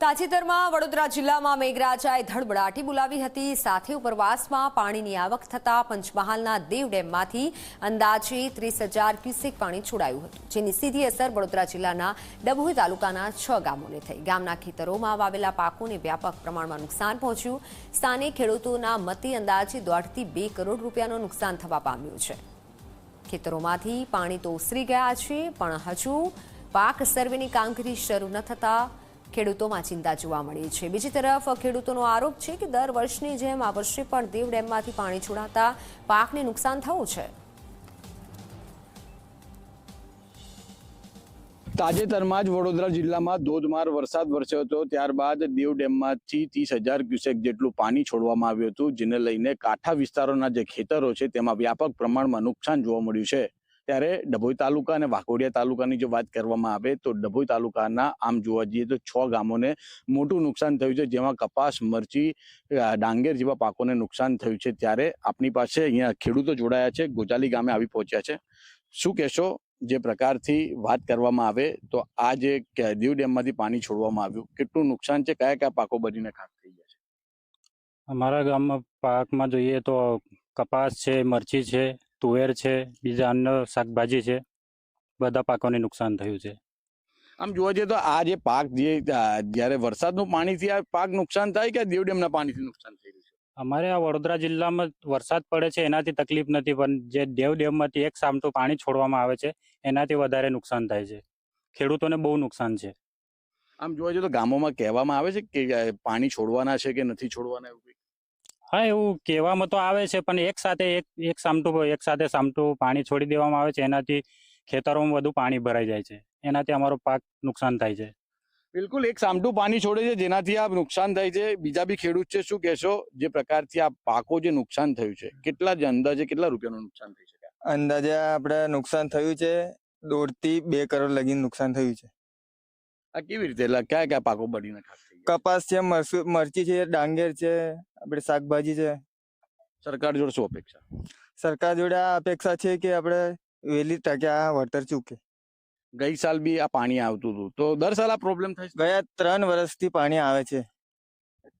તાજેતરમાં વડોદરા જિલ્લામાં મેઘરાજાએ ધડબડાટી બોલાવી હતી। સાથે ઉપરવાસમાં પાણીની આવક થતાં પંચમહાલના દેવ ડેમમાંથી અંદાજે 30,000 ક્યુસેક પાણી છોડાયું હતું, જેની સીધી અસર વડોદરા જિલ્લાના ડભોઈ તાલુકાના 6 ગામોને થઈ। ગામના ખેતરોમાં વાવેલા પાકોને વ્યાપક પ્રમાણમાં નુકસાન પહોંચ્યું। સ્થાનિક ખેડૂતોના મતે અંદાજે 1.5 થી 2 કરોડ રૂપિયાનું નુકસાન થવા પામ્યું છે। ખેતરોમાંથી પાણી તો ઓસરી ગયા છે, પણ હજુ પાક સર્વેની કામગીરી શરૂ ન થતાં ખેડૂતોમાં ચિંતા જોવા મળી છે। બીજી તરફ ખેડૂતોનો આરોપ છે કે દર વર્ષની જેમ આ વર્ષે પણ દેવ ડેમમાંથી પાણી છોડાતા પાકને નુકસાન થયું છે। તાજેતરમાં જ વડોદરા જિલ્લામાં ધોધમાર વરસાદ વરસ્યો હતો, ત્યારબાદ દેવ ડેમમાંથી 30,000 ક્યુસેક જેટલું પાણી છોડવામાં આવ્યું હતું, જેને લઈને કાંઠા વિસ્તારોના જે ખેતરો છે તેમાં વ્યાપક પ્રમાણમાં નુકસાન જોવા મળ્યું છે। ત્યારે ડભોઈ તાલુકા અને વાઘોડિયા તાલુકાની જો વાત કરવામાં આવે તો ડભોઈ તાલુકાના આમ જોવા જઈએ તો 6 ગામોને મોટું નુકસાન થયું છે, જેમાં કપાસ, મરચી, ડાંગર જેવા પાકોને નુકસાન થયું છે। ત્યારે આપણી પાસે અહીંયા ખેડૂતો જોડાયા છે, ગોજાલી ગામે આવી પહોંચ્યા છે। શું કહેશો? જે પ્રકારથી વાત કરવામાં આવે તો આ જે દેવ ડેમમાંથી પાણી છોડવામાં આવ્યું, કેટલું નુકસાન છે, કયા કયા પાકો બનીને ખાક થઈ ગયા છે? અમારા ગામમાં પાકમાં જોઈએ તો કપાસ છે, મરચી છે, તુવેર છે, બીજા અન્ય શાકભાજી છે, બધા પાકોને નુકસાન થયું છે। આમ જોવા જઈએ તો આ જે પાક જે જ્યારે વરસાદનું પાણીથી આ પાક નુકસાન થાય કે દેવ ડેમના પાણીથી નુકસાન થઈ રહ્યું છે? અમારે આ વડોદરા જિલ્લામાં વરસાદ પડે છે એનાથી તકલીફ નથી, પણ જે દેવ ડેમમાંથી એક સામટું પાણી છોડવામાં આવે છે એનાથી વધારે નુકસાન થાય છે। ખેડૂતોને બહુ નુકસાન છે। આમ જોવા જઈએ તો ગામોમાં કહેવામાં આવે છે કે પાણી છોડવાના છે કે નથી છોડવાના, એવું? હા, એવું કહેવામાં તો આવે છે, પણ એક સાથે સામટું પાણી છોડી દેવામાં આવે છે, એનાથી ખેતરોમાં વધુ પાણી ભરાઈ જાય છે, એનાથી અમારો પાક નુકસાન થાય છે। બિલકુલ, એક સામટું પાણી છોડે છે જેનાથી આ નુકસાન થાય છે। બીજા બી ખેડૂત છે, શું કહેશો? જે પ્રકારથી આ પાકો જે નુકસાન થયું છે, અંદાજે કેટલા રૂપિયાનું નુકસાન થઈ શકે? અંદાજે આપણે નુકસાન થયું છે 1.5 થી 2 કરોડ લગીને નુકસાન થયું છે। આ કેવી રીતે? કયા કયા પાકો બનીને ખાક થઈ ગયા? કપાસ છે, મરચી છે, ડાંગર છે, આપણે શાકભાજી છે। સરકાર જોડે શું અપેક્ષા? સરકાર જોડે આ અપેક્ષા છે કે આપણે વહેલી તકે આ વળતર ચૂકે। ગઈ સાલ બી આ પાણી આવતું હતું, તો દર સાલ આ પ્રોબ્લેમ થાય છે? ગયા 3 વર્ષથી પાણી આવે છે,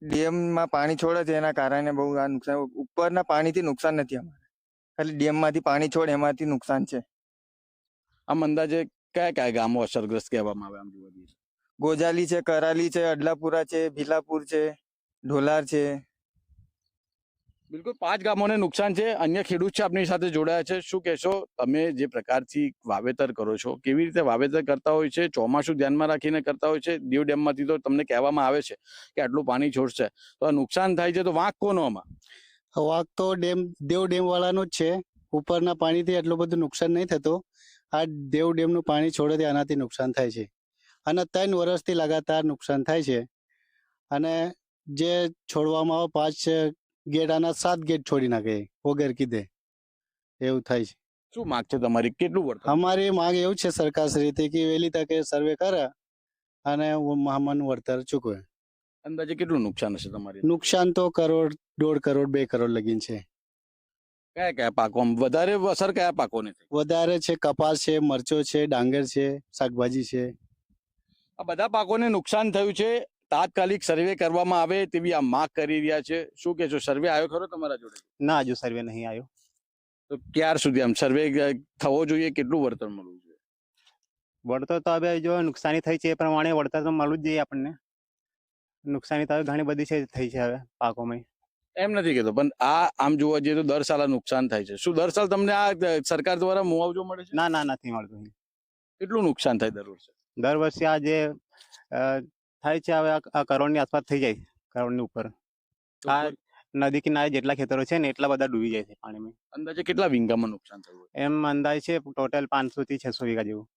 ડેમમાં પાણી છોડે છે, એના કારણે બહુ આ નુકસાન। ઉપરના પાણીથી નુકસાન નથી અમારે, ખાલી ડેમમાંથી પાણી છોડે એમાંથી નુકસાન છે। આમ અંદાજે કયા કયા ગામો અસરગ્રસ્ત કહેવામાં આવે? આમ જોવા જઈએ ગોજાલી છે, કરાલી છે, અડલાપુરા છે, ભીલાપુર છે, ઢોલાર છે। બિલકુલ, 5 ગામોને નુકસાન છે। અન્ય ખેડૂત છે આપની સાથે જોડાયા છે, શું કહેશો? તમે જે પ્રકારથી વાવેતર કરો છો, કેવી રીતે વાવેતર કરતા હોય છે? ચોમાસું ધ્યાનમાં રાખીને કરતા હોય છે? દેવ ડેમમાંથી તો તમને કહેવામાં આવે છે કે આટલું પાણી છોડશે તો આ નુકસાન થાય છે, તો વાંક કોનો આમાં? વાંક તો દેવ ડેમ વાળાનો જ છે। ઉપરના પાણીથી એટલું બધું નુકસાન નહીં થતું, આ દેવ ડેમનું પાણી છોડે છે આનાથી નુકસાન થાય છે, અને 3 વર્ષથી લગાતાર નુકસાન થાય છે। અને જે છોડવામાં આવે 5 ગેટ આના 7 ગેટ છોડી નાખે વગર કીધે, એવું થાય છે। શું માંગ છે તમારી? કેટલું વળતર? અમારી માંગ એવું છે સરકારશ્રીથી કે વહેલી તકે સર્વે કરે અને મહામન વળતર ચૂકવે। અંદાજે કેટલું નુકસાન હશે તમારી? નુકસાન તો 1 કરોડ, 1.5 કરોડ, 2 કરોડ લગીન છે। કયા કયા પાકો વધારે અસર કયા પાકોને થઈ? વધારે છે કપાસ છે, મરચો છે, ડાંગર છે, શાકભાજી છે। આ બધા પાકોને નુકસાન થયું છે, તાત્કાલિક સર્વે કરવામાં આવે તેવી આ માંગ કરી રહ્યા છે। શું કહેશો? સર્વે આવ્યો ખરો તમારા જોડે? ના, હજુ સર્વે નહીં આવ્યો। તો ક્યાર સુધી આમ સર્વે થવો જોઈએ? કેટલું વળતર મળવું જોઈએ? વળતર તો હવે જો નુકસાની થઈ છે એ પ્રમાણે વળતર તો મળવું જ જોઈએ આપણને। નુકસાની તો હવે ઘણી બધી થઈ છે હવે પાકોમાં। એમ નથી કહેતો, પણ આ આમ જોવા જઈએ તો દર સાલ આ નુકસાન થાય છે। શું દર સાલ તમને આ સરકાર દ્વારા મુઆવજો મળે છે? ના, નથી મળતું। કેટલું નુકસાન થાય દર વર્ષે? દર વર્ષે આ જે થાય છે હવે આ કરોડની આસપાસ થઈ જાય, કરોડની ઉપર। આ નદી કિનારે જેટલા ખેતરો છે ને એટલા બધા ડૂબી જાય છે પાણીમાં। અંદાજે કેટલા વીંગામાં નુકસાન થયું? એમ અંદાજ છે ટોટલ 500 થી 600 વીઘા જેવું।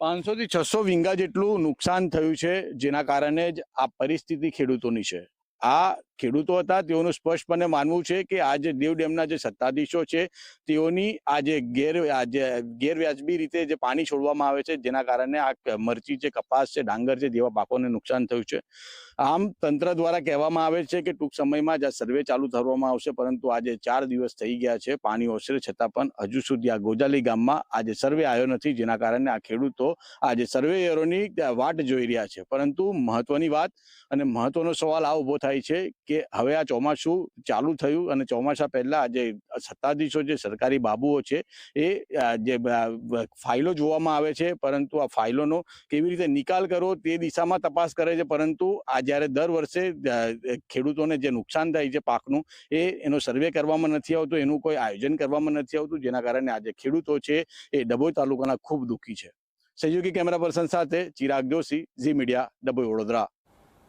500 થી 600 વીંગા જેટલું નુકસાન થયું છે, જેના કારણે જ આ પરિસ્થિતિ ખેડૂતોની છે। આ ખેડૂતો હતા તેઓનું સ્પષ્ટપણે માનવું છે કે આ જે દેવ ડેમના જે સત્તાધીશો છે તેઓની આ જે ગેરવ્યાજબી રીતે જે પાણી છોડવામાં આવે છે જેના કારણે આ મરચી છે, કપાસ છે, ડાંગર છે જેવા પાકોને નુકસાન થયું છે. આમ તંત્ર દ્વારા કહેવામાં આવે છે કે ટૂંક સમયમાં જ આ સર્વે ચાલુ કરવામાં આવશે, પરંતુ આજે 4 દિવસ થઈ ગયા છે પાણી ઓસરે છતાં પણ હજુ સુધી આ ગોજાલી ગામમાં આજે સર્વે આવ્યો નથી, જેના કારણે આ ખેડૂતો આજે સર્વેયરોની વાટ જોઈ રહ્યા છે. પરંતુ મહત્વની વાત અને મહત્વનો સવાલ આ ઉભો થાય છે કે હવે આ ચોમાસું ચાલુ થયું અને ચોમાસા પહેલા આજે સત્તાધીશો જે સરકારી બાબુઓ છે એ જે ફાઇલો જોવામાં આવે છે, પરંતુ આ ફાઇલોનો કેવી રીતે નિકાલ કરવો તે દિશામાં તપાસ કરે છે. પરંતુ આ જ્યારે દર વર્ષે ખેડૂતોને જે નુકસાન થાય છે પાકનું એનો સર્વે કરવામાં નથી આવતો, એનું કોઈ આયોજન કરવામાં નથી આવતું, જેના કારણે આજે ખેડૂતો છે એ ડભોઈ તાલુકાના ખૂબ દુઃખી છે. સહયોગી કેમેરા પર્સન સાથે ચિરાગ જોશી, ઝી મીડિયા, ડભોઈ વડોદરા.